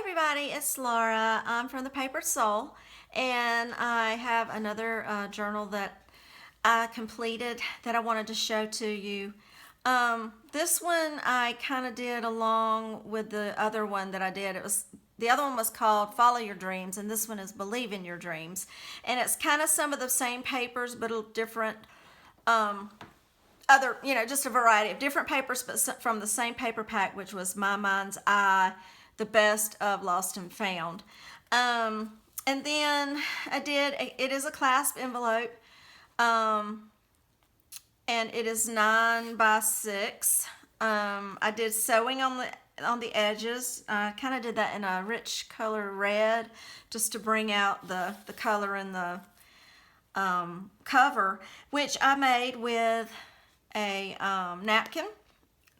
everybody, it's Laura. I'm from the Paper Soul, and I have another journal that I completed that I wanted to show to you. This one I kind of did along with the other one that I did. The other one was called Follow Your Dreams, and this one is Believe in Your Dreams. And it's kind of some of the same papers, but a different other, just a variety of different papers, but from the same paper pack, which was My Mind's Eye, the best of Lost and Found. And then it is a clasp envelope, and it is 9 by 6. I did sewing on the edges. I kind of did that in a rich color red, just to bring out the color in the cover, which I made with a napkin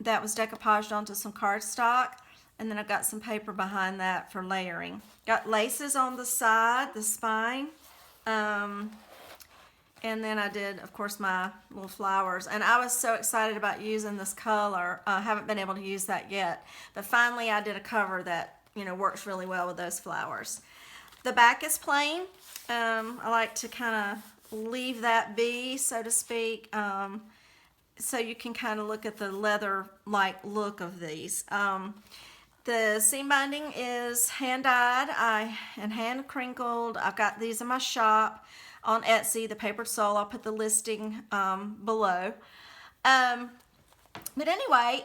that was decoupaged onto some cardstock, and then I've got some paper behind that for layering. Got laces on the side, the spine, and then I did, of course, my little flowers. And I was so excited about using this color. I haven't been able to use that yet, but finally I did a cover that works really well with those flowers. The back is plain. I like to kind of leave that be, so to speak. So you can kind of look at the leather-like look of these. The seam binding is hand-dyed and hand-crinkled. I've got these in my shop on Etsy, the Paper Soul. I'll put the listing below. But anyway,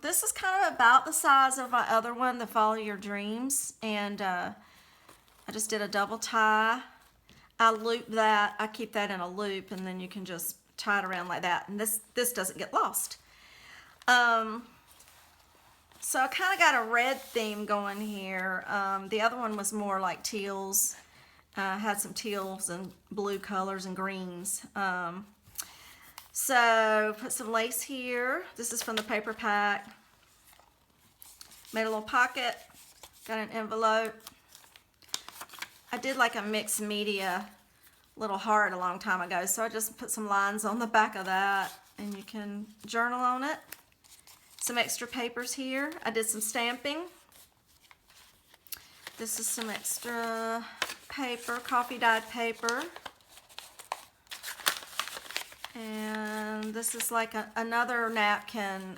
this is kind of about the size of my other one, the Follow Your Dreams. And I just did a double tie. I loop that. I keep that in a loop, and then you can just tie it around like that, and this doesn't get lost. So I kind of got a red theme going here. The other one was more like teals. Had some teals and blue colors and greens. So put some lace here. This is from the paper pack. Made a little pocket. Got an envelope. I did like a mixed media little heart a long time ago, so I just put some lines on the back of that, and you can journal on it. Some extra papers here. I did some stamping. This is some extra paper, coffee dyed paper. And this is like another napkin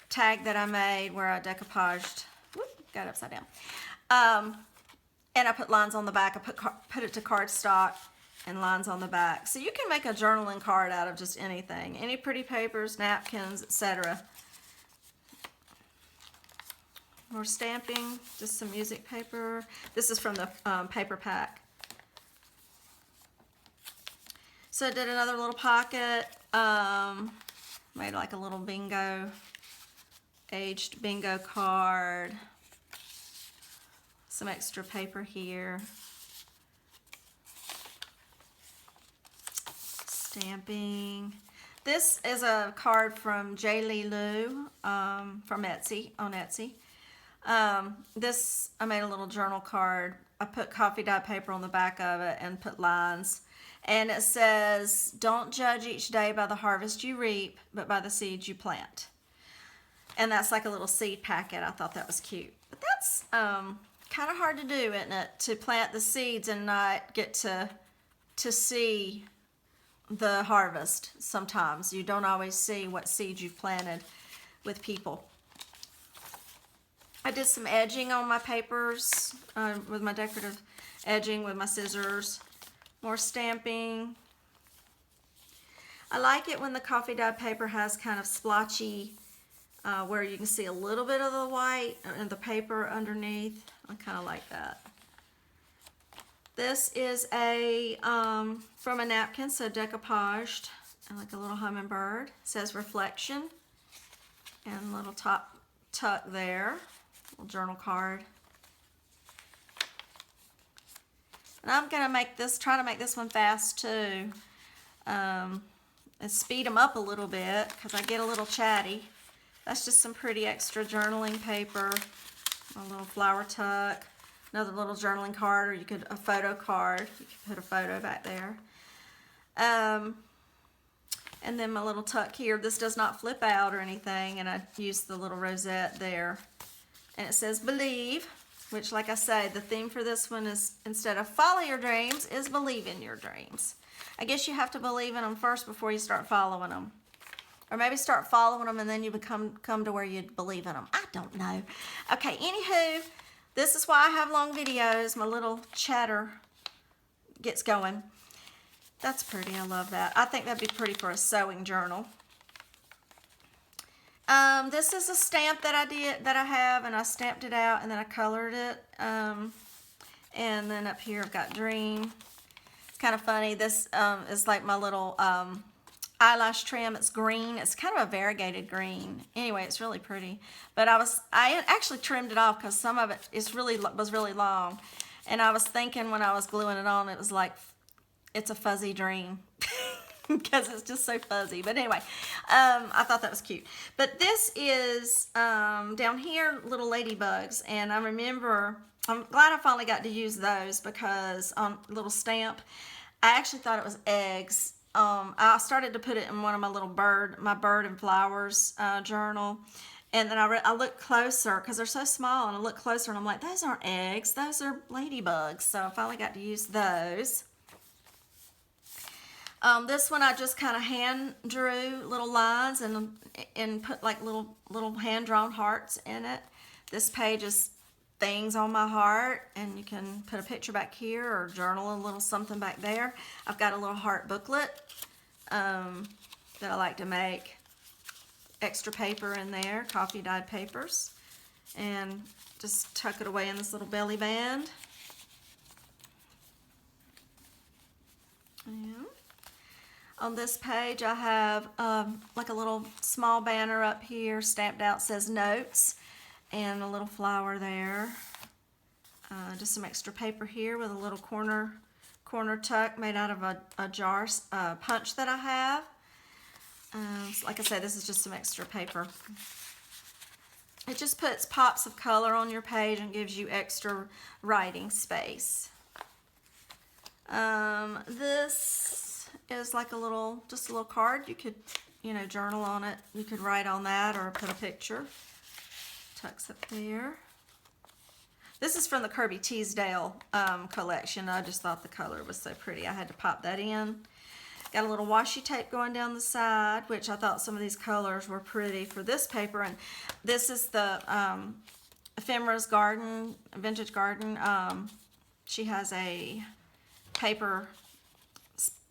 tag that I made where I decoupaged. Whoop, got it upside down. And I put lines on the back. I put it to cardstock and lines on the back. So you can make a journaling card out of just anything. Any pretty papers, napkins, etc. More stamping, just some music paper. This is from the paper pack. So I did another little pocket. Made like a little aged bingo card. Some extra paper here. Stamping. This is a card from J. Lee Lou from Etsy, on Etsy. This, I made a little journal card. I put coffee dyed paper on the back of it and put lines. And it says, "Don't judge each day by the harvest you reap, but by the seeds you plant." And that's like a little seed packet. I thought that was cute. But that's kind of hard to do, isn't it? To plant the seeds and not get to see the harvest. Sometimes you don't always see what seeds you've planted with people. I did some edging on my papers with my decorative edging with my scissors. More stamping. I like it when the coffee dyed paper has kind of splotchy where you can see a little bit of the white and the paper underneath. I kind of like that. This is a from a napkin, so decoupaged, and like a little hummingbird. It says reflection, and a little top tuck there. Little journal card. And I'm gonna try to make this one fast too, and speed them up a little bit because I get a little chatty. That's just some pretty extra journaling paper. A little flower tuck, another little journaling card, or a photo card. You could put a photo back there. And then my little tuck here. This does not flip out or anything, and I used the little rosette there And it says believe, which, like I say, the theme for this one is, instead of follow your dreams, is believe in your dreams. I guess you have to believe in them first before you start following them. Or maybe start following them and then you come to where you believe in them. I don't know. Okay, anywho, this is why I have long videos. My little chatter gets going. That's pretty. I love that. I think that'd be pretty for a sewing journal. This is a stamp that I have, and I stamped it out and then I colored it. And then up here I've got dream. It's kind of funny. This is like my little eyelash trim. It's green. It's kind of a variegated green. Anyway, it's really pretty. But I actually trimmed it off because some of it was really long. And I was thinking when I was gluing it on, it was like, it's a fuzzy dream. Because it's just so fuzzy. But anyway, I thought that was cute. But this is, down here, little ladybugs. And I remember, I'm glad I finally got to use those because on little stamp, I actually thought it was eggs. I started to put it in one of my little bird and flowers journal. And then I looked closer because they're so small. And I looked closer and I'm like, those aren't eggs. Those are ladybugs. So I finally got to use those. This one I just kind of hand drew little lines and put like little hand-drawn hearts in it. This page is things on my heart, and you can put a picture back here or journal a little something back there. I've got a little heart booklet that I like to make. Extra paper in there, coffee dyed papers, and just tuck it away in this little belly band. Yeah. On this page, I have like a little small banner up here, stamped out, says notes, and a little flower there. Just some extra paper here with a little corner tuck made out of a jar punch that I have. So like I said, this is just some extra paper. It just puts pops of color on your page and gives you extra writing space. This is like just a little card. You could, journal on it. You could write on that or put a picture. Tucks up there. This is from the Kirby Teasdale collection. I just thought the color was so pretty. I had to pop that in. Got a little washi tape going down the side, which I thought some of these colors were pretty for this paper. And this is the Ephemera's Garden, Vintage Garden. She has a paper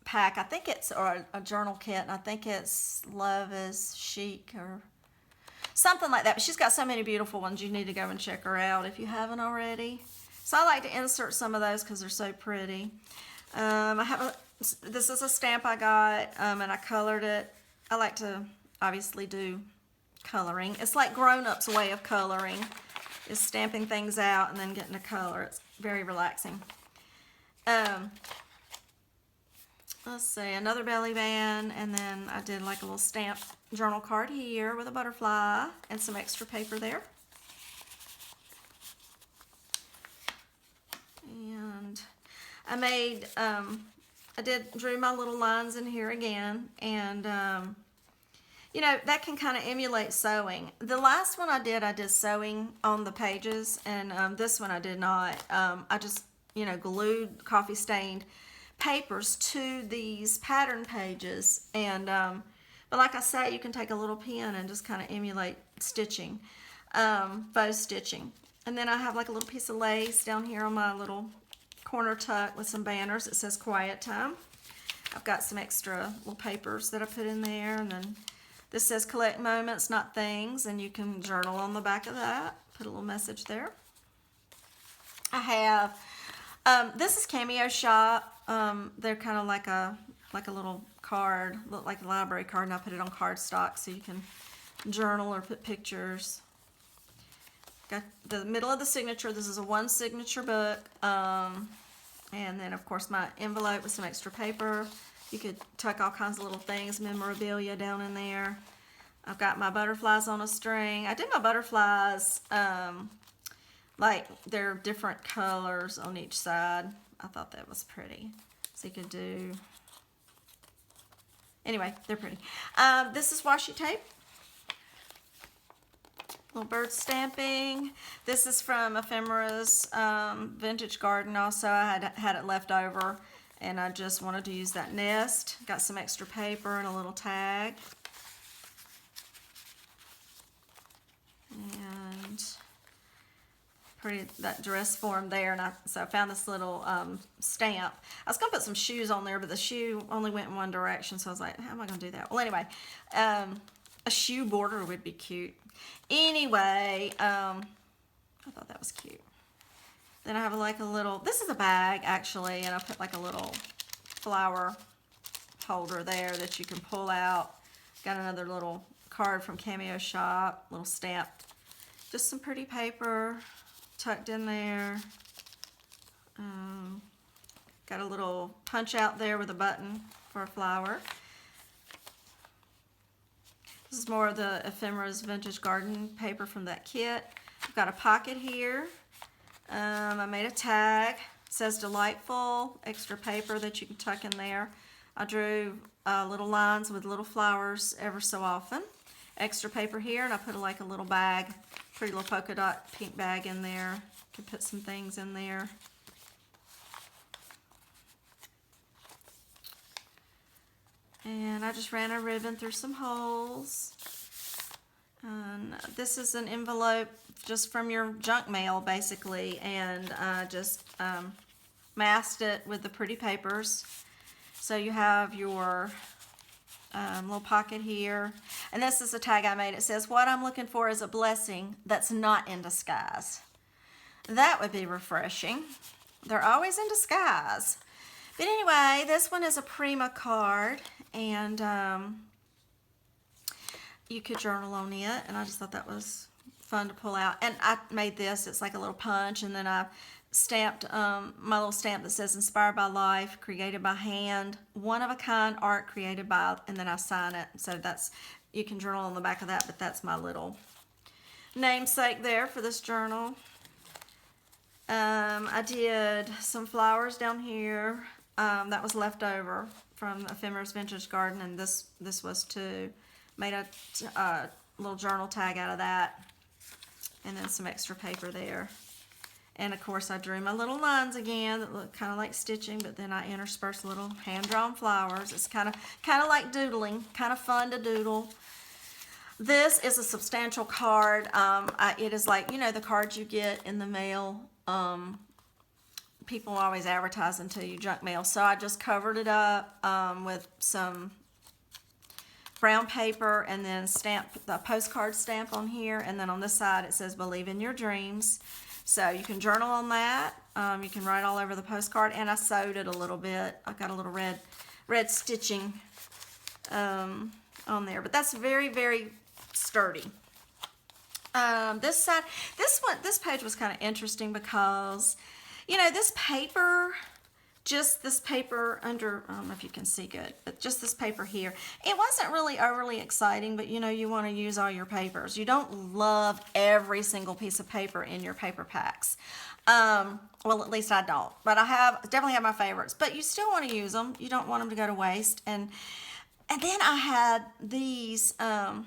pack. I think it's or a journal kit, and I think it's Love is Chic or something like that. But she's got so many beautiful ones. You need to go and check her out if you haven't already. So I like to insert some of those because they're so pretty. This is a stamp I got, and I colored it. I like to obviously do coloring. It's like grown-ups' way of coloring, is stamping things out and then getting to color. It's very relaxing. Let's see, another belly band, and then I did like a little stamp journal card here with a butterfly and some extra paper there. And I made, drew my little lines in here again, and that can kind of emulate sewing. The last one I did sewing on the pages, and this one I did not. I just, glued coffee stained papers to these pattern pages, and but like I say, you can take a little pen and just kind of emulate stitching, bow stitching. And then I have like a little piece of lace down here on my little corner tuck with some banners. It says quiet time. I've got some extra little papers that I put in there, and then this says collect moments, not things, and you can journal on the back of that. Put a little message there. I have this is Cameo Shop. They're kind of like a little card, look like a library card, and I put it on cardstock so you can journal or put pictures. Got the middle of the signature. This is a one signature book. And then of course my envelope with some extra paper. You could tuck all kinds of little things, memorabilia down in there. I've got my butterflies on a string. I did my butterflies like they're different colors on each side. I thought that was pretty. So you could do, anyway, they're pretty. This is washi tape. Little bird stamping. This is from Ephemera's Vintage Garden also. I had it left over and I just wanted to use that nest. Got some extra paper and a little tag. And pretty, that dress form there, and so I found this little stamp. I was gonna put some shoes on there, but the shoe only went in one direction, so I was like, how am I gonna do that? Well, anyway, a shoe border would be cute. Anyway, I thought that was cute. Then I have like a little, this is a bag actually, and I put like a little flower holder there that you can pull out. Got another little card from Cameo Shop, little stamp. Just some pretty paper tucked in there. Got a little punch out there with a button for a flower. This is more of the Ephemera's Vintage Garden paper from that kit. I've got a pocket here. I made a tag. It says delightful, extra paper that you can tuck in there. I drew little lines with little flowers ever so often. Extra paper here, and I put like a little bag, pretty little polka dot pink bag in there. Could put some things in there. And I just ran a ribbon through some holes. And this is an envelope just from your junk mail, basically, and I just masked it with the pretty papers. So you have your little pocket here, and this is a tag I made. It says, "What I'm looking for is a blessing that's not in disguise." That would be refreshing. They're always in disguise. But anyway, this one is a Prima card, and you could journal on it, and I just thought that was fun to pull out. And I made this, it's like a little punch, and then I stamped my little stamp that says inspired by life, created by hand, one of a kind art created by, and then I sign it. So that's, you can journal on the back of that, but that's my little namesake there for this journal. I did some flowers down here that was left over from Ephemera's Vintage Garden, and this was too. Made a little journal tag out of that, and then some extra paper there. And of course I drew my little lines again that look kind of like stitching, but then I interspersed little hand-drawn flowers. It's kind of like doodling, kind of fun to doodle. This is a substantial card. It is like, you know, the cards you get in the mail. People always advertise them to you junk mail. So I just covered it up with some brown paper, and then stamped the postcard stamp on here, and then on this side it says believe in your dreams. So you can journal on that. You can write all over the postcard, and I sewed it a little bit. I got a little red stitching on there, but that's very, very sturdy. This side, this page was kind of interesting because, you know, this paper, just this paper under, I don't know if you can see good, but just this paper here, it wasn't really overly exciting, but you know, you want to use all your papers. You don't love every single piece of paper in your paper packs. Well, at least I don't, but I definitely have my favorites, but you still want to use them. You don't want them to go to waste. And then I had these, I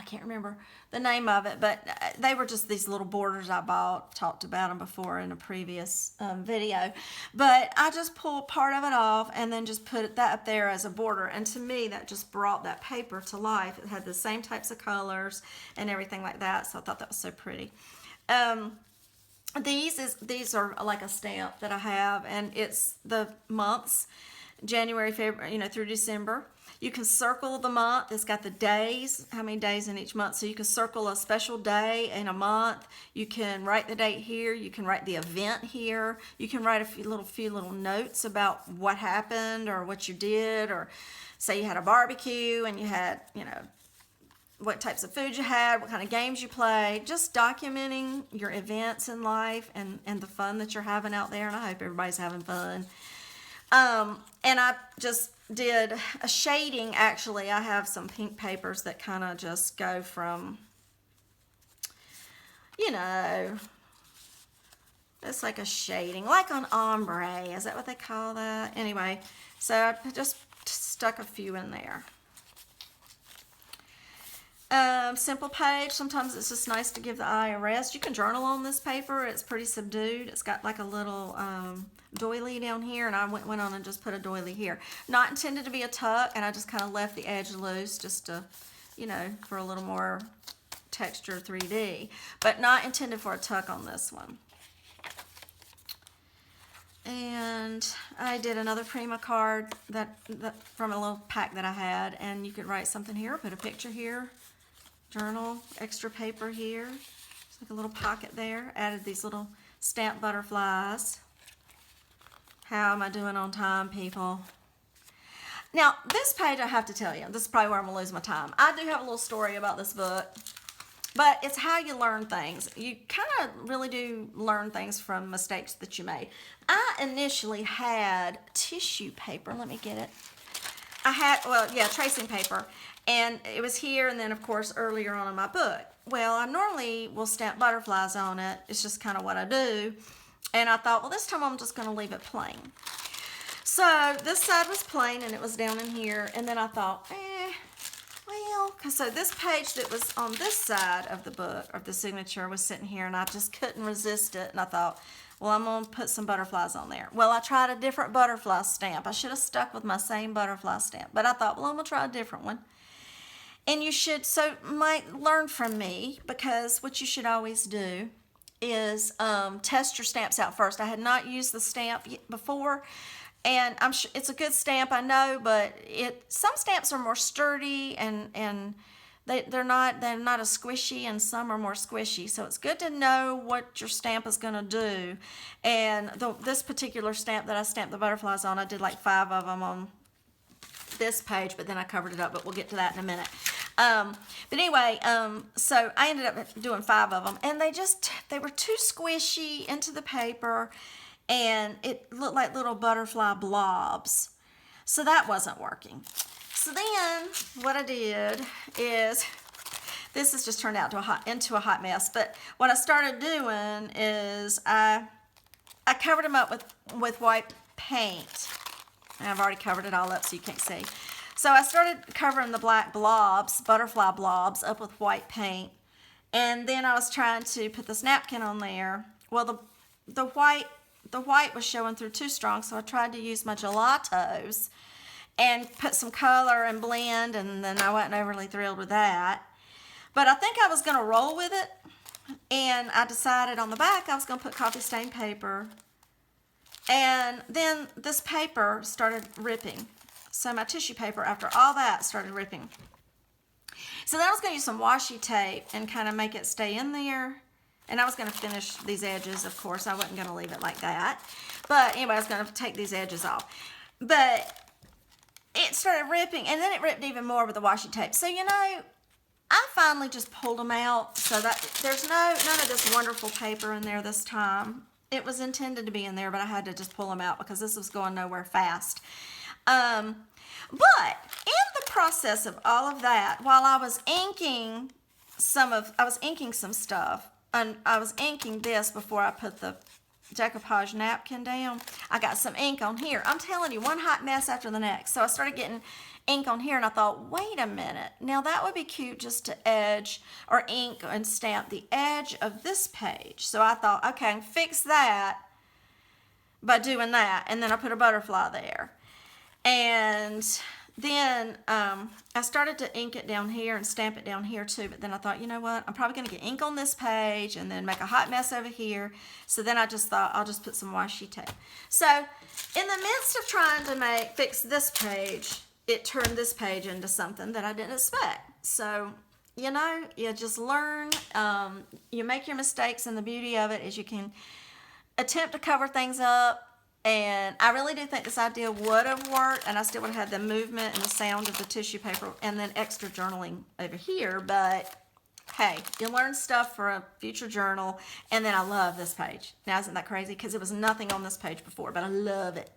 can't remember the name of it, but they were just these little borders I bought. Talked about them before in a previous video, but I just pulled part of it off and then just put that up there as a border, and to me that just brought that paper to life. It had the same types of colors and everything like that, so I thought that was so pretty. These are like a stamp that I have, and it's the months, January, February, you know, through December. You can circle the month. It's got the days, how many days in each month. So you can circle a special day in a month. You can write the date here. You can write the event here. You can write a few little notes about what happened or what you did, or say you had a barbecue and you had, you know, what types of food you had, what kind of games you played, just documenting your events in life and the fun that you're having out there. And I hope everybody's having fun. And I just did a shading. Actually, I have some pink papers that kind of just go from, you know, it's like a shading, like an ombre. Is that what they call that? Anyway, so I just stuck a few in there. Simple page. Sometimes it's just nice to give the eye a rest. You can journal on this paper. It's pretty subdued. It's got like a little doily down here, and I went on and just put a doily here. Not intended to be a tuck, and I just kind of left the edge loose just to, you know, for a little more texture 3D, but not intended for a tuck on this one. And I did another Prima card that from a little pack that I had, and you could write something here, put a picture here, journal, extra paper here. It's like a little pocket there. Added these little stamped butterflies. How am I doing on time, people? Now, this page, I have to tell you, this is probably where I'm going to lose my time. I do have a little story about this book, but it's how you learn things. You kind of really do learn things from mistakes that you made. I initially had tissue paper. Let me get it. I had, well, yeah, tracing paper. And it was here, and then, of course, earlier on in my book. Well, I normally will stamp butterflies on it. It's just kind of what I do. And I thought, well, this time I'm just going to leave it plain. So this side was plain, and it was down in here. And then I thought, well, so this page that was on this side of the book, of the signature, was sitting here, and I just couldn't resist it. And I thought, well, I'm going to put some butterflies on there. Well, I tried a different butterfly stamp. I should have stuck with my same butterfly stamp. But I thought, well, I'm going to try a different one. And you should, so might learn from me, because what you should always do is test your stamps out first. I had not used the stamp before, and I'm sure it's a good stamp, I know, but some stamps are more sturdy and they're not as squishy, and some are more squishy. So it's good to know what your stamp is going to do. And this particular stamp that I stamped the butterflies on, I did like 5 of them on this page, but then I covered it up, but we'll get to that in a minute. But anyway, so I ended up doing 5 of them, and they were too squishy into the paper, and it looked like little butterfly blobs. So that wasn't working. So then what I did is, this has just turned out into a hot mess, but what I started doing is I covered them up with white paint. And I've already covered it all up so you can't see. So I started covering the black blobs, butterfly blobs, up with white paint. And then I was trying to put this napkin on there. Well, the white was showing through too strong, so I tried to use my gelatos and put some color and blend, and then I wasn't overly thrilled with that. But I think I was going to roll with it, and I decided on the back I was going to put coffee stain paper. And then this paper started ripping. So my tissue paper, after all that, started ripping. So then I was going to use some washi tape and kind of make it stay in there. And I was going to finish these edges, of course. I wasn't going to leave it like that. But anyway, I was going to take these edges off. But it started ripping, and then it ripped even more with the washi tape. So, you know, I finally just pulled them out so that there's none of this wonderful paper in there this time. It was intended to be in there, but I had to just pull them out because this was going nowhere fast. But in the process of all of that, while I was inking some stuff, and I was inking this before I put the decoupage napkin down, I got some ink on here. I'm telling you, one hot mess after the next. So I started getting ink on here, and I thought, wait a minute. Now that would be cute just to edge or ink and stamp the edge of this page. So I thought, okay, I can fix that by doing that. And then I put a butterfly there. And then I started to ink it down here and stamp it down here too. But then I thought, you know what? I'm probably going to get ink on this page and then make a hot mess over here. So then I just thought I'll just put some washi tape. So in the midst of trying to fix this page, it turned this page into something that I didn't expect. So, you know, you just learn. You make your mistakes, and the beauty of it is you can attempt to cover things up. And I really do think this idea would have worked, and I still would have had the movement and the sound of the tissue paper and then extra journaling over here. But hey, you learn stuff for a future journal. And then I love this page. Now, isn't that crazy? Because there was nothing on this page before, but I love it.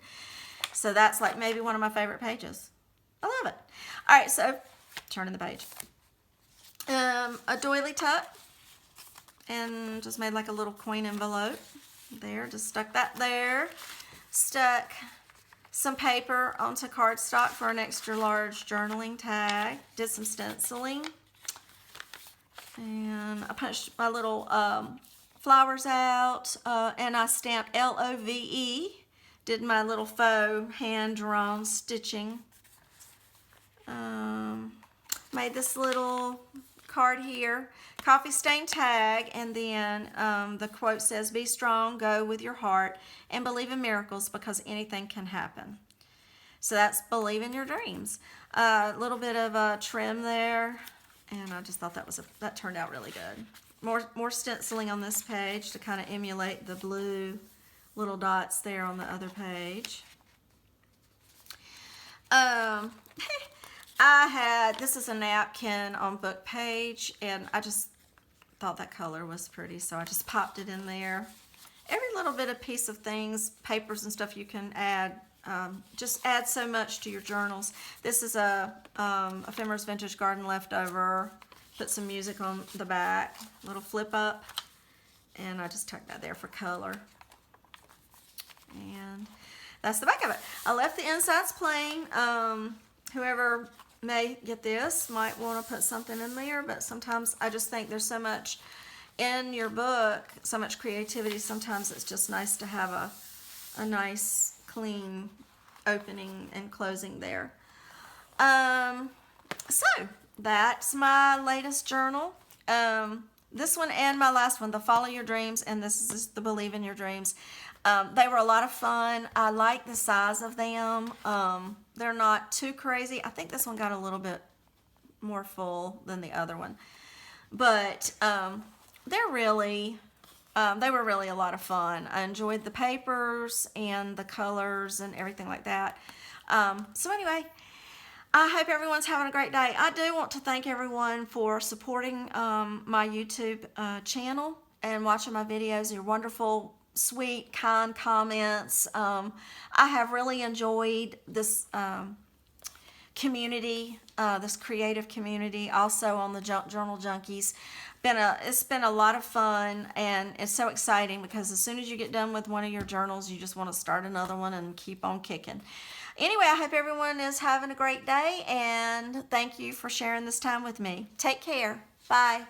So that's like maybe one of my favorite pages. I love it. All right, so turning the page. A doily tuck, and just made like a little coin envelope there. Just stuck that there. Stuck some paper onto cardstock for an extra large journaling tag. Did some stenciling. And I punched my little flowers out, and I stamped LOVE. Did my little faux hand-drawn stitching. Made this little card here, coffee stain tag, and then the quote says, "Be strong, go with your heart, and believe in miracles because anything can happen." So that's believe in your dreams. A little bit of trim there, and I just thought that turned out really good. More stenciling on this page to kind of emulate the blue little dots there on the other page. This is a napkin on book page, and I just thought that color was pretty, so I just popped it in there. Every little bit of piece of things, papers and stuff you can add, just add so much to your journals. This is a Ephemeris Vintage Garden leftover. Put some music on the back, little flip up, and I just tucked that there for color. And that's the back of it. I left the insides plain. Whoever may get this might want to put something in there, but sometimes I just think there's so much in your book, so much creativity. Sometimes it's just nice to have a nice, clean opening and closing there. So that's my latest journal. This one and my last one, the Follow Your Dreams, and this is the Believe in Your Dreams. They were a lot of fun. I like the size of them. They're not too crazy. I think this one got a little bit more full than the other one. But they were really a lot of fun. I enjoyed the papers and the colors and everything like that. So anyway, I hope everyone's having a great day. I do want to thank everyone for supporting my YouTube channel and watching my videos. Your wonderful, sweet, kind comments. I have really enjoyed this community, this creative community, also on the Journal Junkies. It's been a lot of fun, and it's so exciting because as soon as you get done with one of your journals, you just want to start another one and keep on kicking. Anyway, I hope everyone is having a great day, and thank you for sharing this time with me. Take care. Bye.